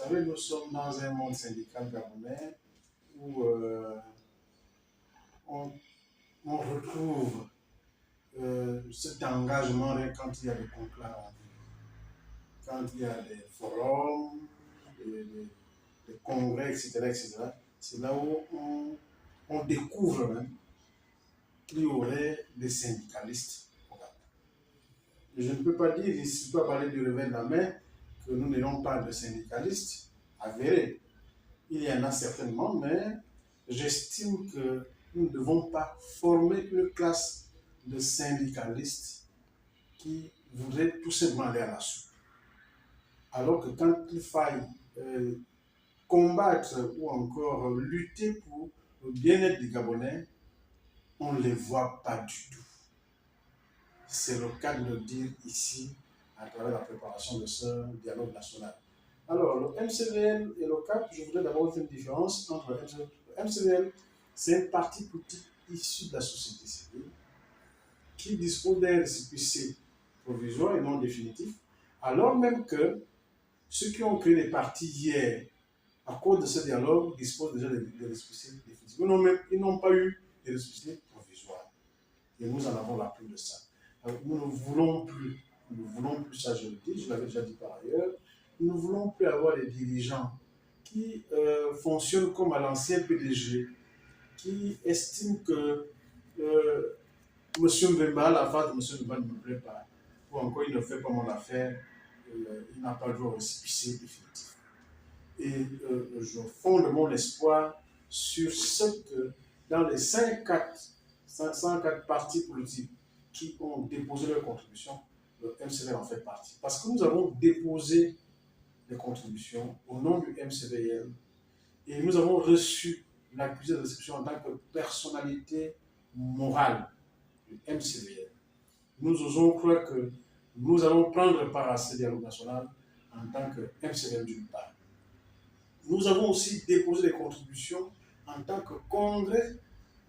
savez, nous sommes dans un monde syndical gabonais où on, on retrouve cet engagement quand il y a des conclaves en ville, quand il y a des forums, des congrès, etc., etc. C'est là où on découvre même qu'il y aurait des syndicalistes. Je ne peux pas dire, ici, je ne peux pas parler du revers de la main, que nous n'ayons pas de syndicalistes avérés. Il y en a certainement, mais j'estime que nous ne devons pas former une classe de syndicalistes qui voudraient tout simplement aller à la soupe. Alors que quand il faille combattre ou encore lutter pour le bien-être des Gabonais, on ne les voit pas du tout. C'est le cas de le dire ici à travers la préparation de ce dialogue national. Alors, le MCVL et le CAP, je voudrais d'abord faire une différence entre le MCVL. Le MCVL, c'est un parti politique issu de la société civile qui dispose d'un récépissé provisoire et non définitif, alors même que ceux qui ont créé les partis hier, à cause de ce dialogue, disposent déjà des récépissés définitifs. Ils n'ont pas eu de récépissé provisoire. Et nous en avons la preuve de ça. Alors, nous ne voulons plus ça, je le dis, je l'avais déjà dit par ailleurs, nous ne voulons plus avoir des dirigeants qui fonctionnent comme à l'ancien PDG, qui estiment que M. Mbemba, la face de M. Mbemba ne me plaît pas, ou encore il ne fait pas mon affaire, il n'a pas le droit au récépissé définitif. Et je fonde mon espoir sur ce que dans les 104 partis politiques qui ont déposé leur contribution, le MCVL en fait partie. Parce que nous avons déposé des contributions au nom du MCVL et nous avons reçu l'accusé de réception en tant que personnalité morale du MCVL. Nous osons croire que nous allons prendre part à ce dialogue national en tant que MCVL d'une part. Nous avons aussi déposé des contributions en tant que congrès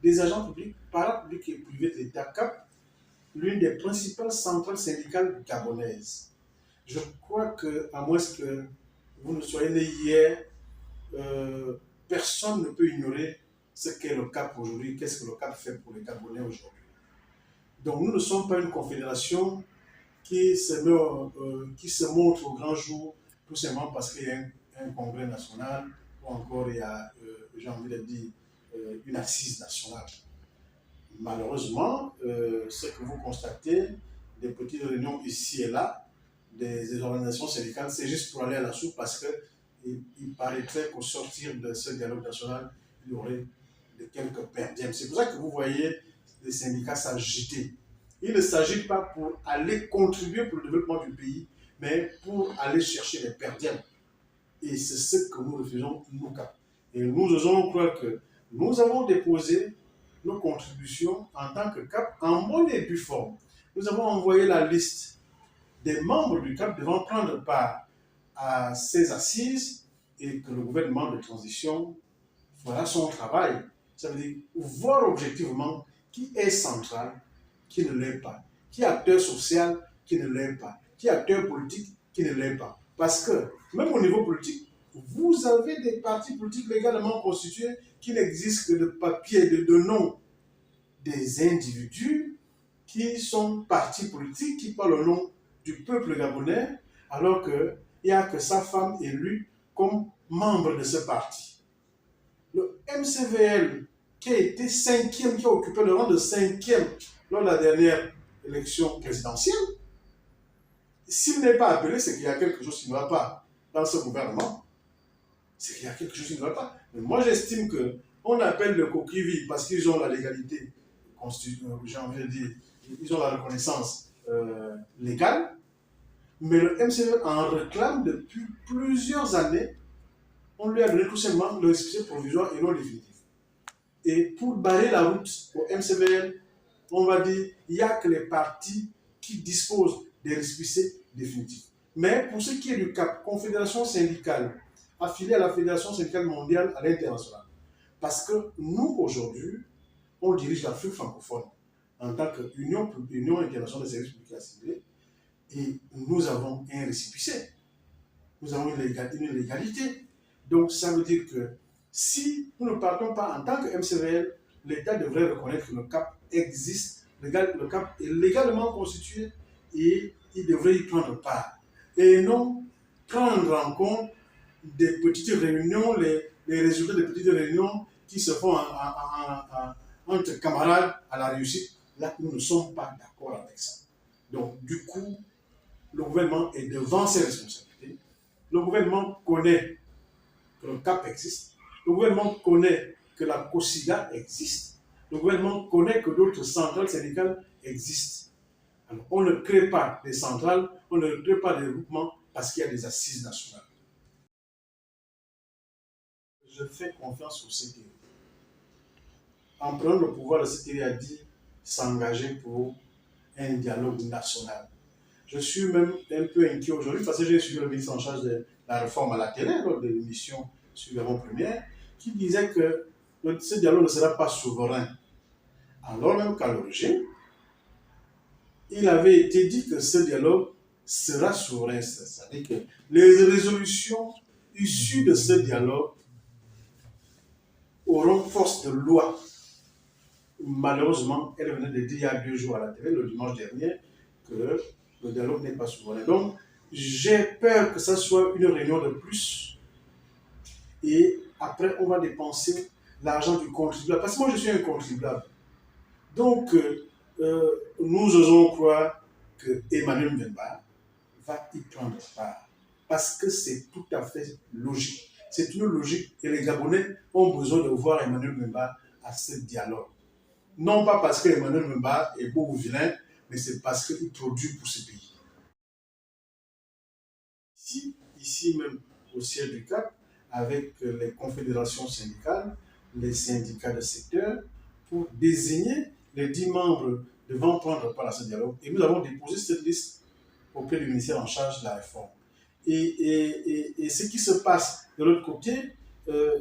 des agents publics, parapublics et privés de l'État CAP, l'une des principales centrales syndicales gabonaises. Je crois que, à moins que vous ne soyez né hier, personne ne peut ignorer ce qu'est le CAP aujourd'hui, qu'est-ce que le CAP fait pour les Gabonais aujourd'hui. Donc nous ne sommes pas une confédération qui se montre au grand jour tout simplement parce qu'il y a un congrès national ou encore il y a, j'ai envie de dire, une assise nationale. Malheureusement, ce que vous constatez, des petites réunions ici et là, des organisations syndicales, c'est juste pour aller à la soupe parce qu'il paraîtrait qu'au sortir de ce dialogue national, il y aurait quelques perdièmes. C'est pour ça que vous voyez les syndicats s'agiter. Il ne s'agit pas pour aller contribuer pour le développement du pays, mais pour aller chercher les perdièmes. Et c'est ce que nous refusons, nous, CAP. Et nous osons croire que nous avons déposé nos contributions en tant que CAP en bonne et due forme. Nous avons envoyé la liste des membres du CAP devant prendre part à ces assises et que le gouvernement de transition fera son travail. Ça veut dire voir objectivement qui est central, qui ne l'est pas, qui est acteur social, qui ne l'est pas, qui est acteur politique, qui ne l'est pas. Parce que même au niveau politique, vous avez des partis politiques légalement constitués qui n'existent que de papier, de nom des individus qui sont partis politiques, qui parlent au nom du peuple gabonais, alors qu'il n'y a que sa femme élue comme membre de ce parti. Le MCVL, qui a été cinquième, qui a occupé le rang de cinquième lors de la dernière élection présidentielle, s'il n'est pas appelé, c'est qu'il y a quelque chose qui ne va pas dans ce gouvernement. C'est qu'il y a quelque chose qui ne va pas. Mais moi, j'estime qu'on appelle le coquille vide parce qu'ils ont la légalité, j'ai envie de dire, ils ont la reconnaissance légale. Mais le MCV en réclame depuis plusieurs années. On lui a donné tout simplement le récépissé provisoire et non définitif. Et pour barrer la route au MCVL, on va dire il n'y a que les partis qui disposent des récépissés définitifs. Mais pour ce qui est du CAP, Confédération syndicale, affiliée à la Fédération syndicale mondiale à l'international, parce que nous, aujourd'hui, on dirige l'Afrique francophone en tant qu'Union internationale des services publics assimilés et nous avons un récépissé. nous avons une légalité. Donc, ça veut dire que si nous ne partons pas en tant que MCVL, l'État devrait reconnaître que le CAP existe, le CAP est légalement constitué et il devrait y prendre part. Et non prendre en compte des petites réunions, les résultats des petites réunions qui se font entre camarades à la réussite. Là, nous ne sommes pas d'accord avec ça. Donc, du coup, le gouvernement est devant ses responsabilités. Le gouvernement connaît que le CAP existe. Le gouvernement connaît que la COSIDA existe. Le gouvernement connaît que d'autres centrales syndicales existent. Alors, on ne crée pas des centrales, on ne crée pas des groupements parce qu'il y a des assises nationales. Je fais confiance au CTE. En prenant le pouvoir, le CTE a dit s'engager pour un dialogue national. Je suis même un peu inquiet aujourd'hui parce que j'ai suivi le ministre en charge de la réforme à la télé lors de l'émission sur l'avant-première qui disait que ce dialogue ne sera pas souverain. Alors même qu'à l'origine, il avait été dit que ce dialogue sera souverain. C'est-à-dire que les résolutions issues de ce dialogue auront force de loi. Malheureusement, elle venait de dire il y a 2 jours à la télé, le dimanche dernier, que le dialogue n'est pas souverain. Donc, j'ai peur que ça soit une réunion de plus et après, on va dépenser l'argent du contribuable. Parce que moi, je suis un contribuable. Donc, nous osons croire que Emmanuel Mbemba va y prendre part. Parce que c'est tout à fait logique. C'est une logique et les Gabonais ont besoin de voir Emmanuel Mbemba à ce dialogue. Non pas parce que Emmanuel Mbemba est beau ou vilain, mais c'est parce qu'il produit pour ce pays. Ici même au siège du CAP, avec les confédérations syndicales, les syndicats de secteur, pour désigner les 10 membres devant prendre part à ce dialogue. Et nous avons déposé cette liste auprès du ministère en charge de la réforme. Et ce qui se passe de l'autre côté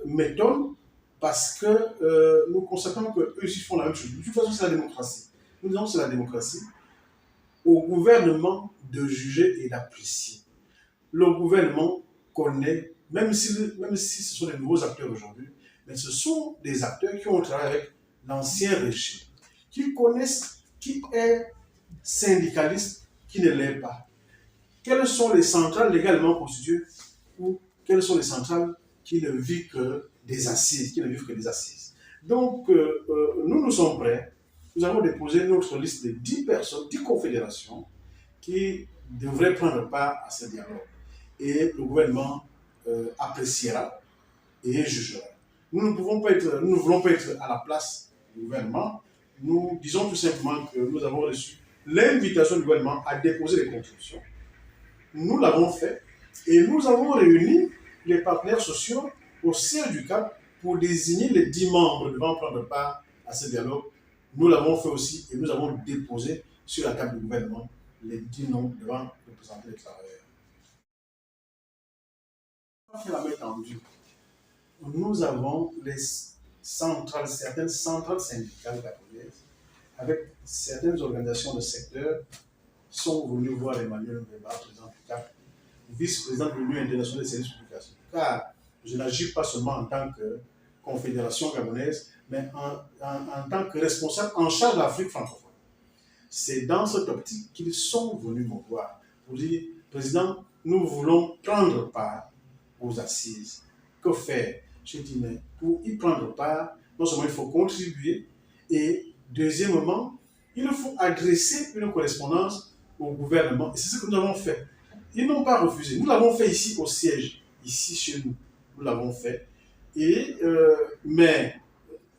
m'étonne parce que nous constatons qu'eux aussi font la même chose. De toute façon, c'est la démocratie. Nous disons que c'est la démocratie. Au gouvernement de juger et d'apprécier. Le gouvernement connaît, même si ce sont des nouveaux acteurs aujourd'hui, mais ce sont des acteurs qui ont travaillé avec l'ancien régime, qui connaissent qui est syndicaliste, qui ne l'est pas. Quelles sont les centrales légalement constituées ou quelles sont les centrales qui ne vivent que des assises, Donc, nous sommes prêts. Nous avons déposé notre liste de 10 personnes, 10 confédérations qui devraient prendre part à ce dialogue. Et le gouvernement appréciera et jugera. Nous ne voulons pas être à la place du gouvernement. Nous disons tout simplement que nous avons reçu l'invitation du gouvernement à déposer des contributions. Nous l'avons fait et nous avons réuni les partenaires sociaux au siège du CAP pour désigner les 10 membres devant prendre part à ce dialogue. Nous l'avons fait aussi et nous avons déposé sur la table du gouvernement les 10 noms devant représenter les travailleurs. La main tendue. Nous avons certaines centrales syndicales gabonaises avec certaines organisations de secteur sont venues voir Emmanuel Mbemba, président du CAP, vice-président de l'Union internationale des services publics. Car je n'agis pas seulement en tant que confédération gabonaise, mais en tant que responsable en charge de l'Afrique francophone. C'est dans cette optique qu'ils sont venus me voir pour dire, président, nous voulons prendre part aux assises. Que faire? Je dis, mais pour y prendre part, non seulement il faut contribuer, et deuxièmement, il faut adresser une correspondance au gouvernement. Et c'est ce que nous avons fait. Ils n'ont pas refusé. Nous l'avons fait ici au siège, ici chez nous. Nous l'avons fait. Mais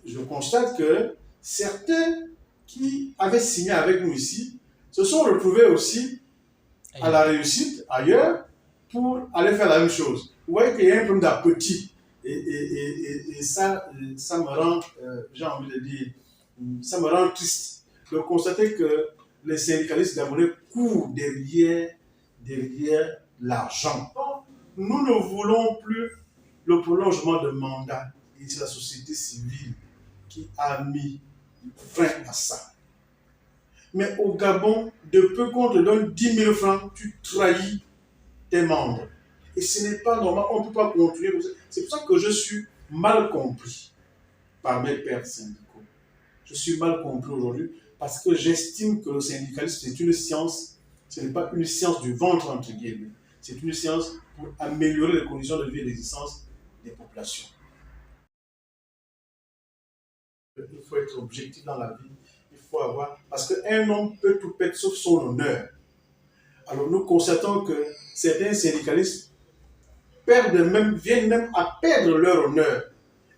je constate que certains qui avaient signé avec nous ici se sont retrouvés aussi à la réussite ailleurs pour aller faire la même chose. Vous voyez qu'il y a un problème d'appétit. Et ça me rend, j'ai envie de dire, ça me rend triste de constater que les syndicalistes gabonais courent derrière l'argent. Nous ne voulons plus le prolongement de mandat. Et c'est la société civile qui a mis frein à ça. Mais au Gabon, de peu qu'on te donne 10 000 francs, tu trahis tes membres. Et ce n'est pas normal, on ne peut pas continuer comme ça. C'est pour ça que je suis mal compris par mes pairs syndicaux. Je suis mal compris aujourd'hui parce que j'estime que le syndicalisme, c'est une science, ce n'est pas une science du ventre, entre guillemets. C'est une science pour améliorer les conditions de vie et d'existence des populations. Il faut être objectif dans la vie. Il faut avoir... Parce qu'un homme peut tout perdre sauf son honneur. Alors nous constatons que certains syndicalistes viennent même à perdre leur honneur.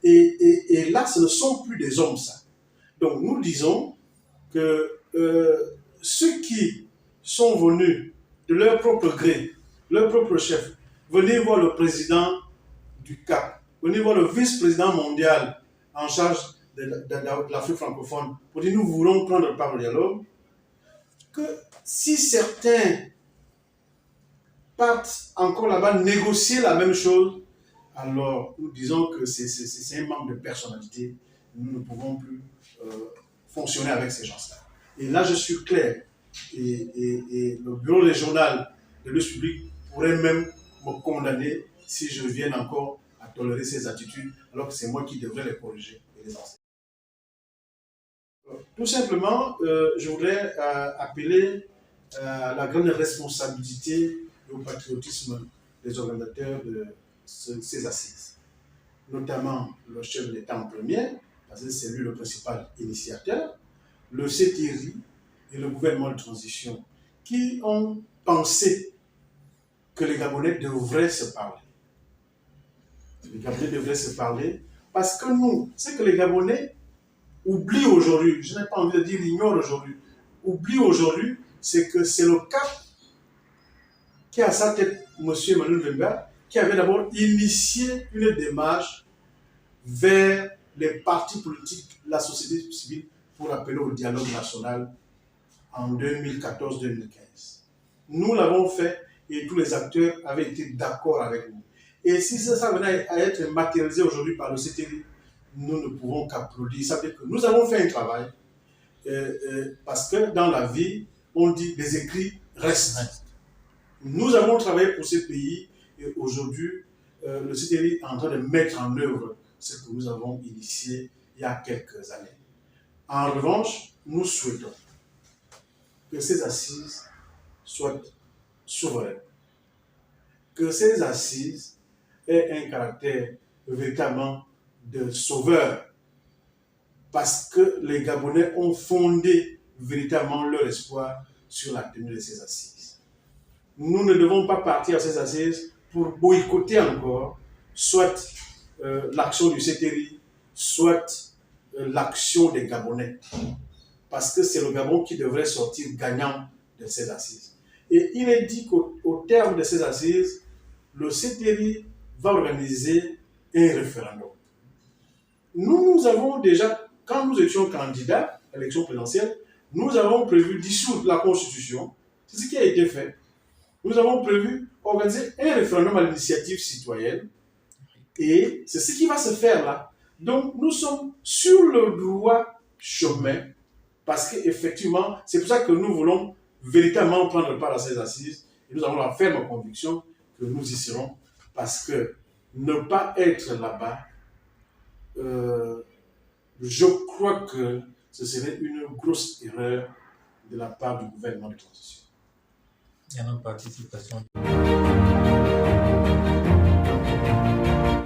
Et là, ce ne sont plus des hommes, ça. Donc nous disons que ceux qui sont venus de leur propre gré, leur propre chef, venez voir le président du CAP, venez voir le vice-président mondial en charge de l'Afrique francophone pour dire nous voulons prendre part au dialogue, que si certains partent encore là-bas négocier la même chose, alors nous disons que c'est un manque de personnalité. Nous ne pouvons plus fonctionner avec ces gens-là. Et là, je suis clair. Et le bureau régional de l'Union publique pourrait même me condamner si je viens encore à tolérer ces attitudes, alors que c'est moi qui devrais les corriger et les enseigner. Tout simplement, je voudrais appeler à la grande responsabilité et au patriotisme des organisateurs de ces assises, notamment le chef de l'État en premier, parce que c'est lui le principal initiateur, le CTRI et le gouvernement de transition, qui ont pensé que les Gabonais devraient se parler. Les Gabonais devraient se parler parce que nous, ce que les Gabonais oublient aujourd'hui, je n'ai pas envie de dire ignorent aujourd'hui, oublient aujourd'hui, c'est que c'est le CAP qui a à sa tête M. Emmanuel Wemba, qui avait d'abord initié une démarche vers les partis politiques, la société civile, pour appeler au dialogue national en 2014-2015. Nous l'avons fait et tous les acteurs avaient été d'accord avec nous. Et si ça venait à être matérialisé aujourd'hui par le CTRI, nous ne pouvons qu'applaudir. Ça veut dire que nous avons fait un travail parce que dans la vie, on dit les écrits restent. Nous avons travaillé pour ce pays et aujourd'hui, le CTRI est en train de mettre en œuvre ce que nous avons initié il y a quelques années. En revanche, nous souhaitons que ces assises soient souveraines, que ces assises aient un caractère véritablement de sauveur, parce que les Gabonais ont fondé véritablement leur espoir sur la tenue de ces assises. Nous ne devons pas partir à ces assises pour boycotter encore, soit l'action du CTRI, soit l'action des Gabonais. Parce que c'est le Gabon qui devrait sortir gagnant de ces assises. Et il est dit qu'au terme de ces assises, le CTRI va organiser un référendum. Nous avons déjà, quand nous étions candidats à l'élection présidentielle, nous avons prévu dissoudre la Constitution. C'est ce qui a été fait. Nous avons prévu organiser un référendum à l'initiative citoyenne. Et c'est ce qui va se faire là. Donc nous sommes sur le droit chemin. Parce qu'effectivement, c'est pour ça que nous voulons véritablement prendre part à ces assises. Et nous avons la ferme conviction que nous y serons. Parce que ne pas être là-bas, je crois que ce serait une grosse erreur de la part du gouvernement de transition. Il y a une participation.